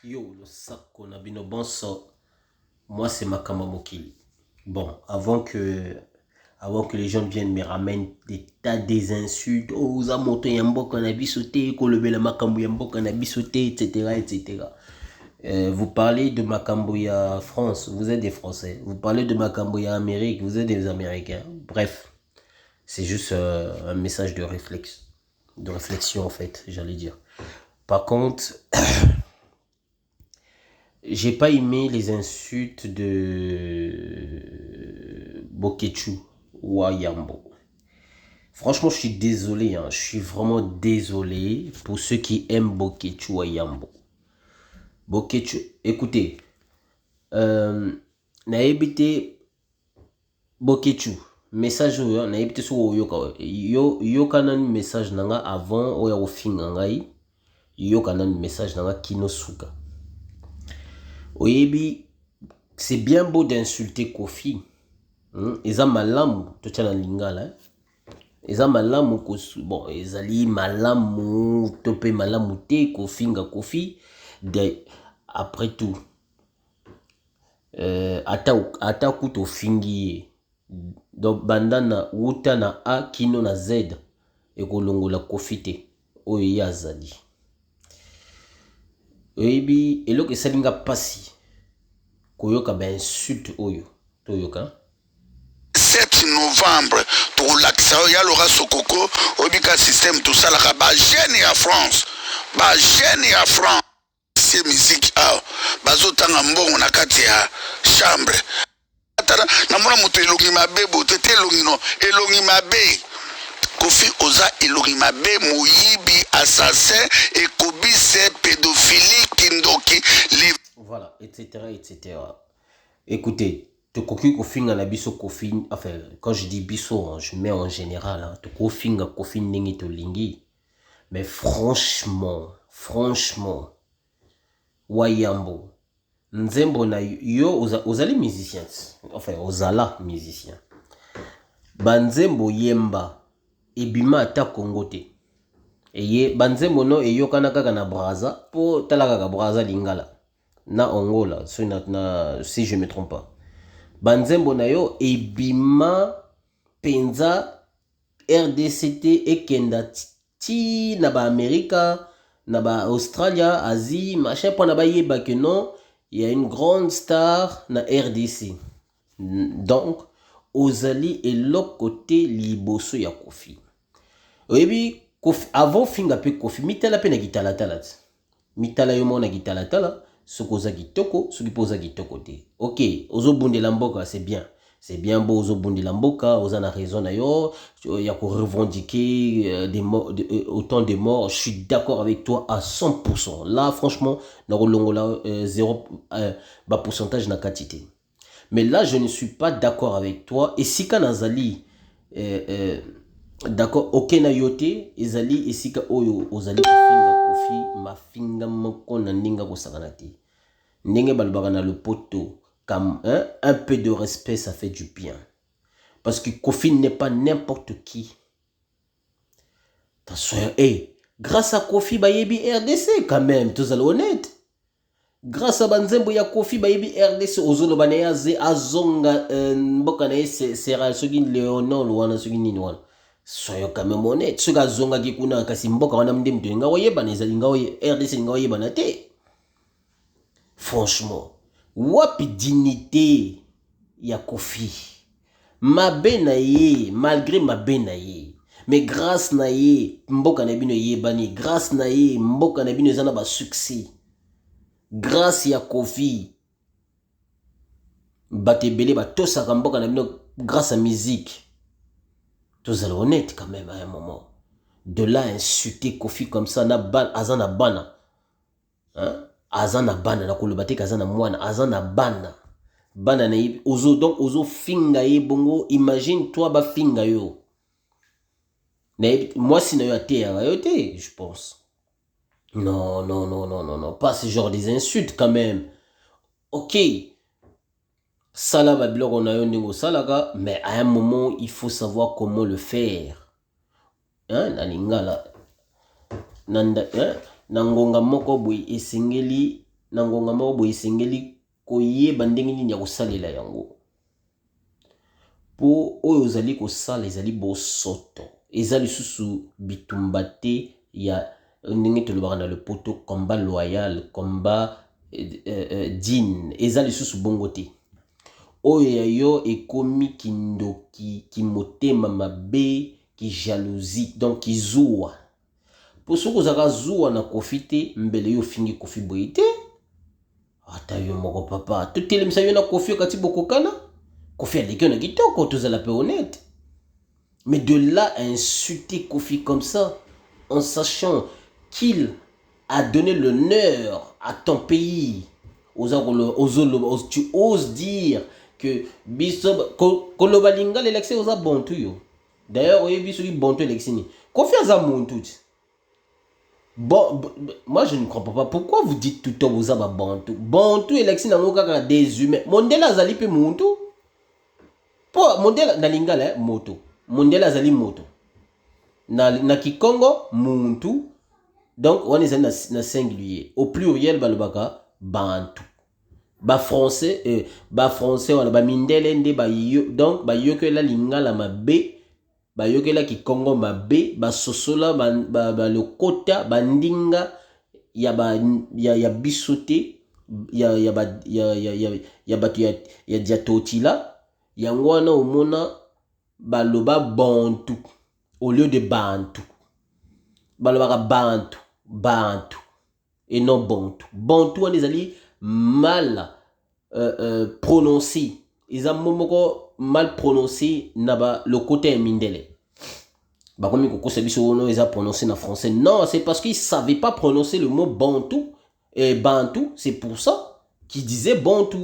Yo, le sako na bino bon so. Moi, c'est Makama Mokili. Bon, avant que les gens viennent me ramènent des tas des insultes. Oh, Zamoto Yamboka na bisoté, Kolobela Makambu Yamboka na bisoté, etc., etc. Vous parlez de Makambouya France, vous êtes des Français. Vous parlez de Makambouya Amérique, vous êtes des Américains. Bref, c'est juste un message de réflexion en fait, j'allais dire. Par contre, j'ai pas aimé les insultes de Bokechu ou Ayambo. Franchement, je suis désolé, hein. Je suis vraiment désolé pour ceux qui aiment Bokechu ou Ayambo. Bokechu, écoutez, na ebité Bokechu, message oyo, na ebité so yoka yoka nan message nanga avant oya ofinga ngai, yoka nan message nanga kinosuka. Oyebi, c'est bien beau d'insulter Kofi. Eza malamu, tochana lingala. Eza malamu kosu, bon, ezali malamu, tope malamu te, Kofi nga Kofi. Après tout, ata kuto fingi. Donc bandana uta na A kino na Z. Ekolongola Kofi te. Oye yazali. Oyebi, eloko esalinga pasi. Koyoka ba insulte oyo. Toyoka. 7 novembre, pour l'accès à l'ora sokoko, obika système tout ça, la jeune à France. Ba jeune à France. C'est musique, bazotanga mbongo na kati ya chambre. Namona moto elongi mabe, botete elongi no, elongi mabe. Kofi oza elongi mabe, moyibi, assassin, ekobise, pédophilie, kindoki, voilà, etc., etc. Écoutez, Tokoki Kofinga na biso Kofi, enfin, quand je dis biso, je mets en général, hein, Tokofinga Kofi Nengi Tolingi. Mais franchement, Wayambo, Nzembo na yo, ozali musicien, enfin, ozala musicien. Banzembo yemba, ebima ata Congo te. Eye, banzembo no eyokana kaka na Braza, po talaka ka Braza lingala. Na Angola, si je me trompe pas. Banzembo na yo ebima penza RDCT ekenda ti na ba Amerika, na ba Australia, Asie, machin pour na ba yeba que non, il y a une grande star na RDC. Donc ozali eloko côté liboso ya Kofi. Oyebi Kofi avant finga pe Kofi mitala pe na gitala talat. Mitala yo mona gitala tala. Sokoza kitoko, soki poza kitoko te. Ok, ozo bunde la mboka, c'est bien. C'est bien beau, ozo bunde la mboka, oza na raison na yo, ya ko revendiquer autant de morts. Je suis d'accord avec toi à 100%. Là, franchement, na rolongola zéro pourcentage na katité. Mais là, je ne suis pas d'accord avec toi. Et si kanazali d'accord, ok na yote, ezali esika oyo ozali kofinga Kofi, ma finga moko na ninga ko sakanati. Ndenge balbaka na le poteau, comme un peu de respect, ça fait du bien. Parce que Kofi n'est pas n'importe qui. Attention, grâce à Kofi, bayebi RDC quand même, tous allez honnête. Grâce à Banzembo ya Kofi, bayebi RDC, ozolo baneyaze, azonga, mboka na sera, sogin Léonol, wana sogin wana. Soyons quand même honnête. Ce gars zonga qui kuna kasi mboka wana mdem to nga oyeba nezali nga oye RDC nga oyeba na te. Franchement, wapi dignité ya Kofi. Mabe na ye, malgré mabe na ye. Mais grâce na ye, mboka na bino yebani, grâce na ye, mboka na bino ezana ba succès. Grâce ya Kofi. Batebele ba tosaka mboka na bino grâce à musique. Tous allez honnête quand même à un moment. De là insulter Kofi comme ça, na ban, azana bana. Hein? Azana bana, na kolobate kazana mwana, azana bana. Bana na yibi, ozo, donc ozo finga ye bongo, imagine toi ba finga yo. Moi si na yo ate ya yo te, je pense. Non, pas ce genre des insultes quand même. Ok. Sala biloko na yo ndenge salaka, mais à un moment il faut savoir comment le faire. Hein, na lingala nanda, hein, na ngonga moko boy esengeli na ngonga moko boye esengeli koyeba ndenge nini ya kosalela yango po oyo ozali kosala ezali bosoto eza lisusu bitumba te ya ndenge tolobaka na lopoto combat loyal combat digne eza lisusu bongo te oyo ya yo ekomi kindoki kimotema mabe kijalousie donc kizuwa po soki ozalaka zuwa na kofi te mbele yo ofingi kofi boye te ata yo moko papa totelemisa yo na kofi okati bokokana kofi aleki yo na kitoko tozala pe honnête mais de là à insulter Kofi comme ça en sachant qu'il a donné l'honneur à ton pays tu oses dire que biso koloba lingala l'élection oza bontu yo d'ailleurs oyebi soki bontu élection ni Kofi aza muntu ti bon moi je ne comprends pas pourquoi vous dites tout le temps vous avez bontu élection nango kaka des humains mondela azali pe muntu po mondela na lingala moto mondela azali moto na kikongo muntu donc on est na singulier au pluriel balobaka bantu ba français wana ba mindele nde ba yo donc ba yokela lingala mabe ba yokela kikongo mabe ba sosola ba lokota bandinga ya bisote ya batu ya diatotila yango wana omona baloba bantu au lieu de bantu balobaka bantu et non bantu wana ezali mal prononcé eza momoko mal prononcé na le côté mindele bakomi kokosa biso ono eza prononcé na français non c'est parce qu'ils savaient pas prononcer le mot bantu et bantu c'est pour ça qu'ils disaient bantu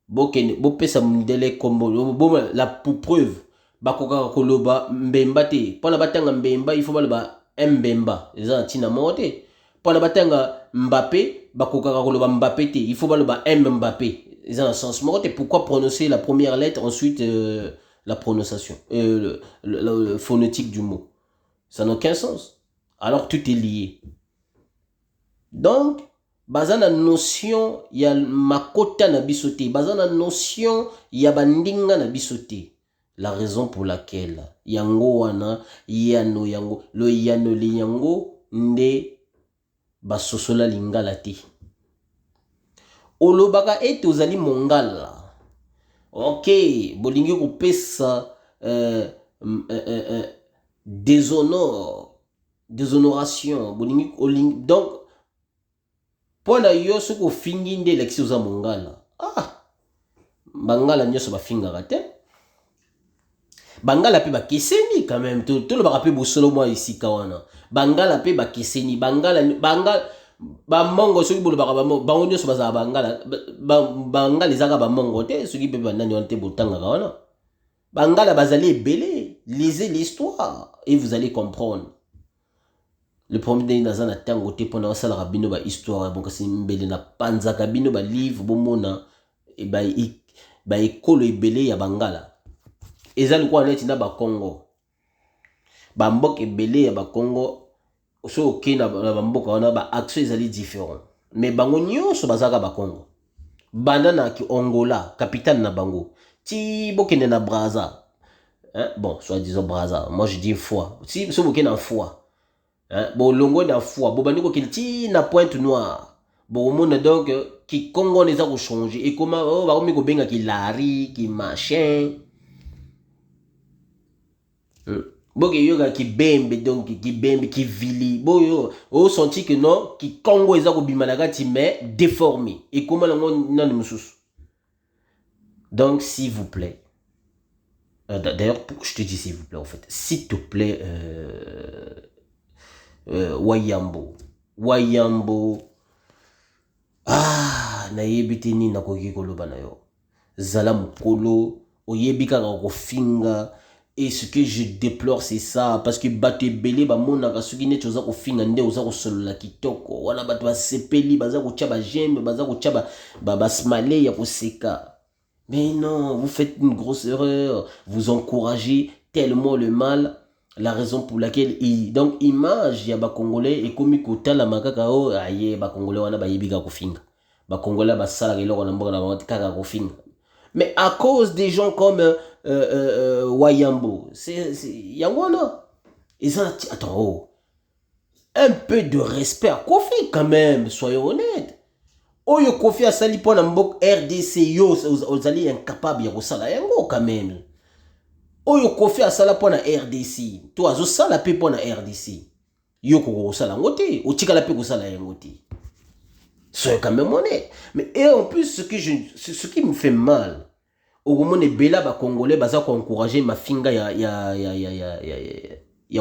bopesa mindele kombo la pour preuve bakoka koloba mbemba te pona batanga mbemba il faut baloba mbemba eza tina mote pona batanga Mbappé bakoka koloba Mbappé te il faut baloba Mbappé eza na sens mote pourquoi prononcer la première lettre ensuite la prononciation le phonétique du mot ça n'a aucun sens alors tout est lié donc baza na notion ya makota na biso te baza na notion ya bandinga na biso te la raison pour laquelle yango wana yano yango lo yano le yango nde basosola lingala te olobaka ete ozali mongala ok bolingi kopesa déshonoration bolingi donc pona yo soki ofingi nde election oza mongala bangala nyonso bafingaka te bangala pe bakeseni quand même tolobaka pe bosolo mwa esika wana bangala pe bakeseni bangala bamongo soki bolobaka bango nyonso bazala bangala ezaka bamongo te soki pe banani wana te botangaka wana bangala bazali ebele lisez l'histoire et vous allez comprendre le premier ndenge naza na ntango te mpona basalaka bino bahistoire bokasi mbele na panzaka bino balivre bomona baekolo ebele ya bangala eza likuwa neti na bakongo bamboka ebele ya bakongo so oke na bamboka wana baaction ezali différent mais bango nyonso bazalaka bakongo banda na Angola capitale na bango ti bokende na Brazza bon soit disons Brazza moi je dis fois si so bokende na fois bon longo na fois bobandi kokende ti na Pointe Noire bomona donc kikongo neza kochanger et comment bakomi kobenga kilari ki machin boke yoga kibembe donc kibembe kivili boyo o senti que non kikongo eza kobima na kati mais déformé et comment lango nani mususu donc s'il vous plaît d'ailleurs je te dis s'il vous plaît en fait s'il te plaît Wayambo nayebi te nini nakoki koloba na yo zala mokolo oyebi kaka kofinga. Et ce que je déplore c'est ça parce que bato ebele bamonaka soki neti oza kofinga nde oza kosolola kitoko wana bato basepeli baza kotia bajembe baza kotia basmale ya koseka mais non vous faites une grosse erreur vous encouragez tellement le mal La raison pour laquelle donc image ya ba congolais et comme kotala makaka o aye ba congolais wana ba yebika kofinga. Ba congolais ba sala eloko na mboka na ba kaka kofinga. Mais à cause des gens comme Wayambo, c'est Yangwana. Et ça, attends, oh, un peu de respect à Kofi quand même, soyons honnêtes. Oh, yo Kofi a sali pour Mbok RDC, yo, vous allez incapable de ça yango quand même. Oh, yo Kofi a sali pour RDC, toi, zo sala pe pour RDC. Yo ko sala ngote, o tika la pe ko sala yangote. Soyons quand même honnêtes. Mais et en plus, ce qui me fait mal, au moment où Bela ba Congolais, baza ko encourager ma finga ya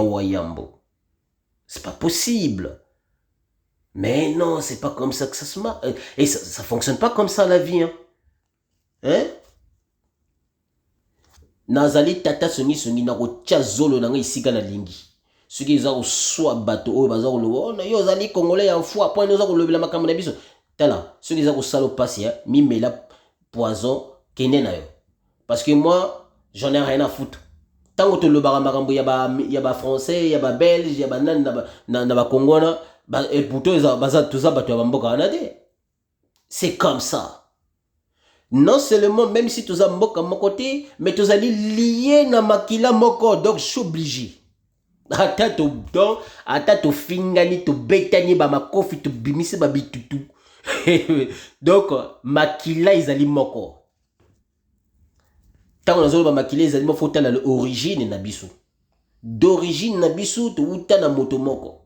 Wayambo. C'est pas possible. Mais non, c'est pas comme ça que ça se marche. Et ça fonctionne pas comme ça la vie. Hein? Nazali tata songi na ko tia zolo na ngai sika na lingi. Ceux qui ont soit bateau o baza ko lobo na yo zali congolais en foi point nous za ko lobela makambo na biso. Tala, ceux qui ont salo passi mi mela poison kene na yo. Parce que moi, j'en ai rien à foutre. Tant que tu le baramarambo, il y a ba français, il y a ba belge, il y a ba nan na ba congona, et pour tout ça, tout ça, tu vas mboka anade. C'est comme ça. Non seulement, même si tu as mboka mon côté, mais tu as lié na makila moko, donc je suis obligé. Ata to fingani, to betani, ba makofi, to bimisi, ba bitutu. Donc, makila, ils allaient moko. Tant qu'on a zolo makile ezali faut tala l'origine na biso. D'origine na biso to uta na motomoko.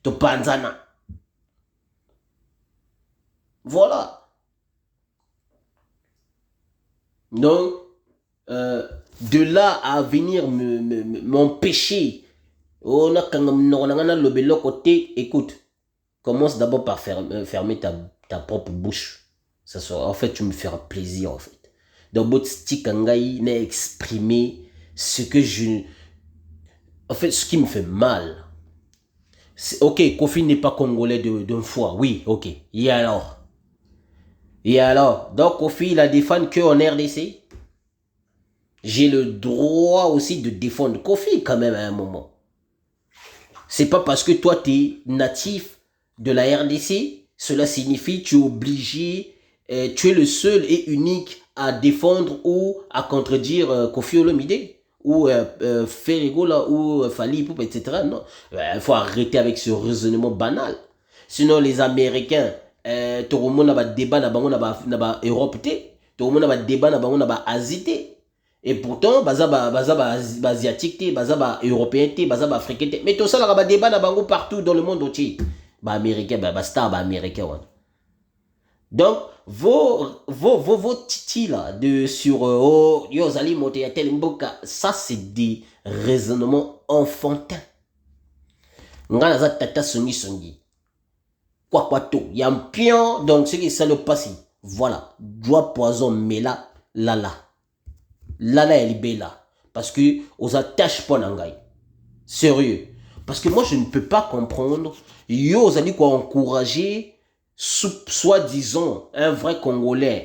To panzana. Voilà. Donc de là à venir m'empêcher. On a quand le belo côté, écoute. Commence d'abord par fermer ta propre bouche. Ça sera, en fait, tu me feras plaisir en fait. Donc, votre stick Kangai n'a exprimé ce que je... En fait, ce qui me fait mal. Ok, Kofi n'est pas congolais d'un fois. Oui, ok. Et alors? Et alors? Donc, Kofi, il a défendu qu'en RDC. J'ai le droit aussi de défendre Kofi quand même à un moment. C'est pas parce que toi, tu es natif de la RDC, cela signifie que tu es obligé, tu es le seul et unique à défendre ou à contredire Kofi Olomide ou Ferrigo là, ou Fally Ipupa, etc. Non, il faut arrêter avec ce raisonnement banal. Sinon les Américains, tout le monde a un débat dans Europe, tout le monde a un débat dans Asie. Et pourtant, baza asiatique, baza européen, baza africain. Mais tout ça, là, débat partout dans le monde entier. Américain, star américain. Donc, vos titis là, sur oh, yo, zali monter à tel mboka, ça c'est des raisonnements enfantins. Ngana za tata songi. Quoi to, y'a un pion, donc ce qui ça le passe. Voilà, doigt poison, mais là, elle est belle là. Parce que aux attaches pas n'angai. Sérieux. Parce que moi je ne peux pas comprendre. Yo, vous allez quoi encourager soi-disant un vrai Congolais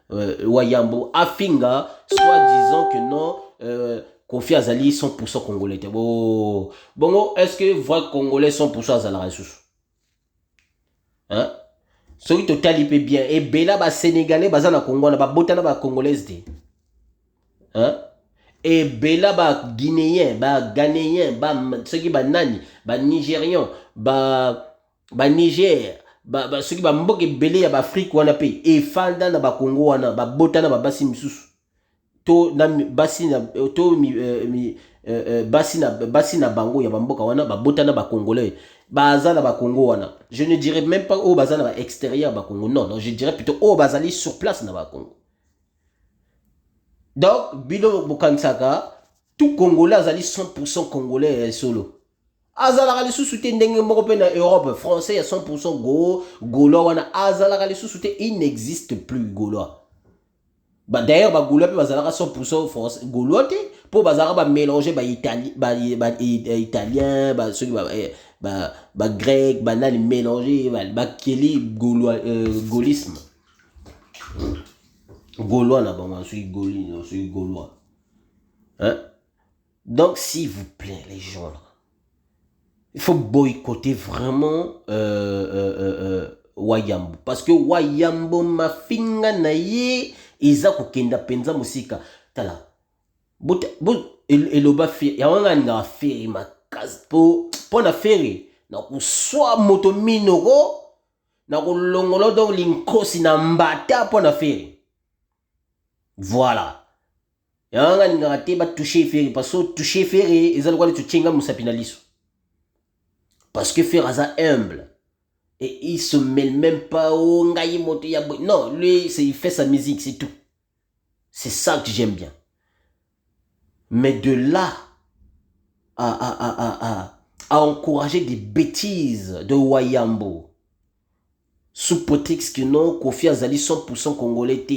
Wayambo Afinga, soi-disant que non Kofi Azali 100% Congolais. Bon, est-ce que vrai Congolais 100% Azala ressources? Hein? Celui total il peut bien. Et Bela ba Sénégalais baza na Congo na ba botana ba Congolaise de. Hein? Et Bela ba Guinéen, ba Ghanéen, ba ceux qui ba nani, ba Nigérian, ba Niger, ceux qui ba mboke belé ya ba Afrique wana pe et fanda na ba Congo wana ba botana ba basi misusu. To na basi na to basi na bango ya ba mboka wana ba botana ba Congolais. Bazala ba Congo wana. Je ne dirais même pas au bazala ba extérieur ba Congo. Non, je dirais plutôt au bazali sur place na ba Congo. Donc, Bilo Bokansaka, tout Congolais azali 100% Congolais solo. Azala les sous-soutés ndenge moko na Europe, français à 100% Gaulois wana azala les sous-soutés, il n'existe plus Gaulois. D'ailleurs, Gaulois bazala 100% français Gaulois pour bazala mélanger italien, grec, banal mélanger, keli gaullisme. Gaulois là, bon, je suis Gaulois. Hein? Donc, s'il vous plaît, les gens, là, il faut boycotter vraiment Wayambo. Parce que Wayambo mafinga na ye, eza kokenda penza musika. Tala. Eloba feri. Ya wanga nga feri makasi. Po na feri. Na kuswa moto minoro. Na kulongolo donc linkosi na mbata po na feri. Voilà. Ya wanga nga te ba toucher feri. Parce que toucher feri, eza lokwa le tuchenga musapina liso. Parce que Ferraza humble. Et il se mêle même pas au ngaï moto yaboy. Non, lui, il fait sa musique, c'est tout. C'est ça que j'aime bien. Mais de là à encourager des bêtises de Wayambo, sous prétexte que non, Kofi Azali 100% congolais.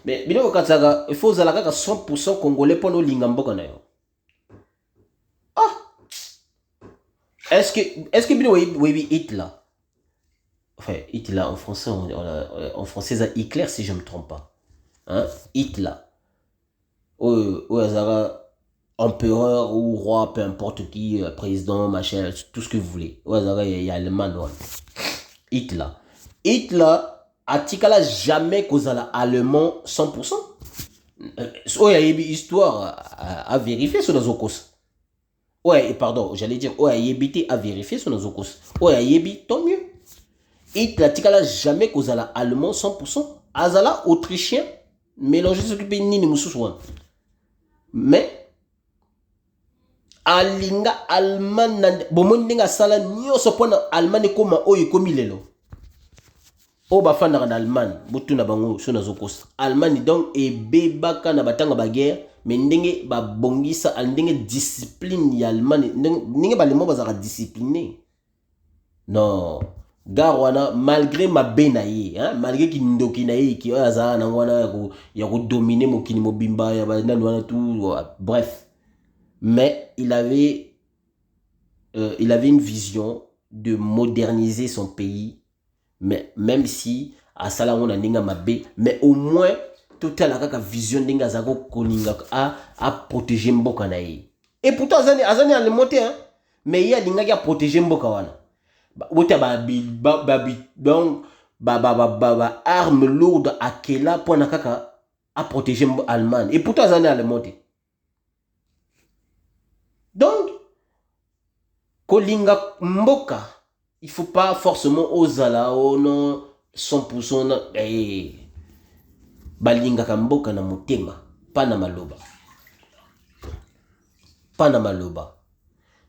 Mais il faut que 100% congolais pour nous lingambo. Est-ce que oui Hitler, enfin Hitler en français en français c'est Hitler si je me trompe pas, hein, Hitler, ou empereur ou roi, peu importe qui, président, machin, tout ce que vous voulez, ou il y a allemand, Hitler a jamais causé l'allemand 100%. Il y a une histoire à vérifier sur les ocos. Ouais, pardon, j'allais dire, ouais, Yébité a vérifié son azokos. Ouais, Yébi, tant mieux. Et la jamais causé allemand 100%. Azala, autrichien, mélangé s'occuper ni moussouan. Mais, alinga allemand, bon, ninga sala, nyo so point allemand et comme oye comme il est là. O bafana en allemand, butuna bango son azokos. Allemand donc, et bebaka na batanga baguerre. Mais ndenge ba bongisa ndenge discipline ya Allemagne ndenge ba lemo bazaka discipliné. Non, garwana malgré ma benaye, hein, malgré ki ndoki na ye ki azana na ngwana ya ko dominer mokini mobimba ya ba nana tout, bref. Mais il avait une vision de moderniser son pays, mais même si à Salamon a ndinga mabe, mais au moins total la vision d'enga zako koninga à protéger mboka na ye. Et pourtant azani a le monter, hein, mais il y a linga qui a protégé mboka wana. Ota donc arme lourde à kela pour nakaka à protéger Allemagne. Et pourtant azani a le monter. Donc kolinga mboka, il faut pas forcément ozala non 100% balinga kamboka na motema, pas na maloba. Pas na maloba.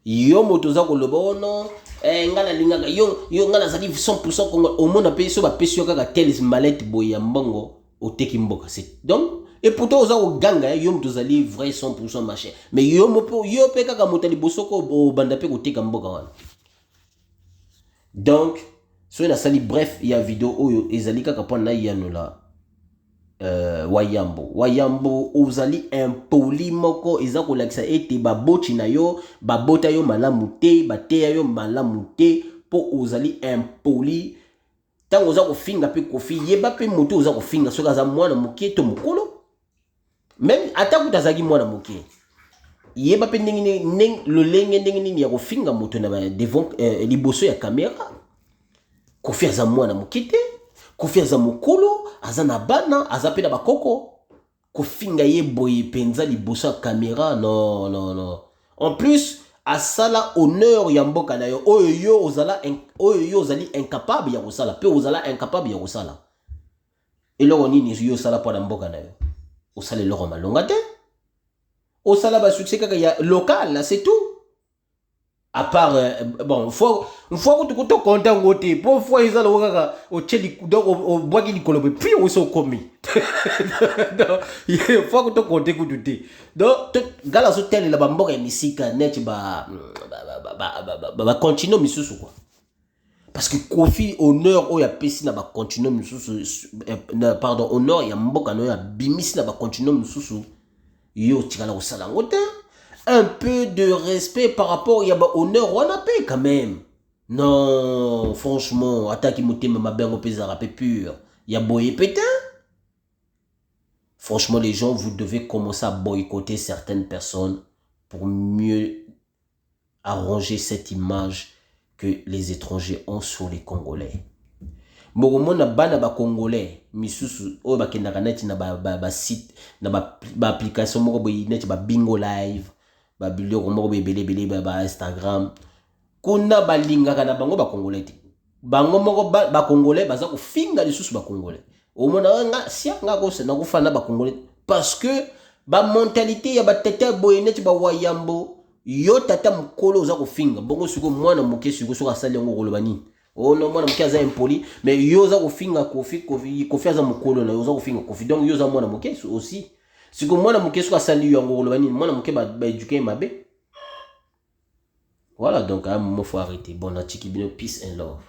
Yo motoza ko loba non, ngala linga yo ngala zali 100% kongo au monde pe so ba pesio kaka teles malette boya mbongo oteki mboka c'est. Donc et pourtant oza ko ganga yo motoza li vrai 100% machin. Mais yo pe kaka motali bosoko o banda pe ko teka mboka wana. Donc so na sali bref il y a vidéo oyo ezali kaka pona yanola. Wayambo ozali impoli moko eza ko lakisa ete baboti na yo babota yo malamu te bateya yo malamu te po ozali impoli tango oza kofinga pe kofi yeba pe moto oza kofinga soki aza mwana moke to mokolo même ata kuta azaki mwana moke yeba pe ndenge lolenge ndenge nini ya kofinga moto na devant liboso ya kamera kofi aza mwana moke te kofi aza mokolo aza na bana aza pe na bakoko kofinga ye boye penza liboso ya caméra non en plus asala honneur ya mboka na yo oyo yo ozali incapable ya kosala pe ozala incapable ya kosala eloko nini yo osala po na mboka na yo osala eloko malonga te osala ba succès kaka ya local c'est tout. À part bon faut que tu content côté pour fois ils allent kaka au cheli donc au bois qui likolo puis on sont commis donc il faut que tu compter que tu donc gala so tel la bamboka misika net ba continuer misusu quoi parce que Kofi honneur o ya pesi na ba continuer misusu pardon honneur ya mboka no ya bimisi na ba continuer misusu yo tikala ko sala ngote. Un peu de respect par rapport à l'honneur ou à la paix quand même. Non, franchement, attaque motema ma bengo pesa rapé pur. Ya boye pétain. Franchement, les gens, vous devez commencer à boycotter certaines personnes pour mieux arranger cette image que les étrangers ont sur les Congolais. Mokomona bana ba Congolais misusu oyo bakendaka neti na ba site na ba application moko boy neti ba bingo live ba biloko moko boy belebele ba Instagram kuna balingaka na bango ba Congolais te bango moko ba Congolais baza kofinga lisusu ba Congolais omona nga sianga ko se na kufana ba Congolais parce que ba mentalité ya ba tete boy neti ba wayambo yo tata mukolo oza kofinga bongo siko mwana moke siko soka sali ngo koloba nini oh non mwana moke aza impoli mais yo oza kofinga kofi aza mukolo na yo oza kofinga kofi donc yo oza mwana moke aussi siko mwana moke soka sali yo ngo koloba nini mwana moke ba éduquer mabe voilà donc à un moment faut arrêter bon na chiki bino peace and love.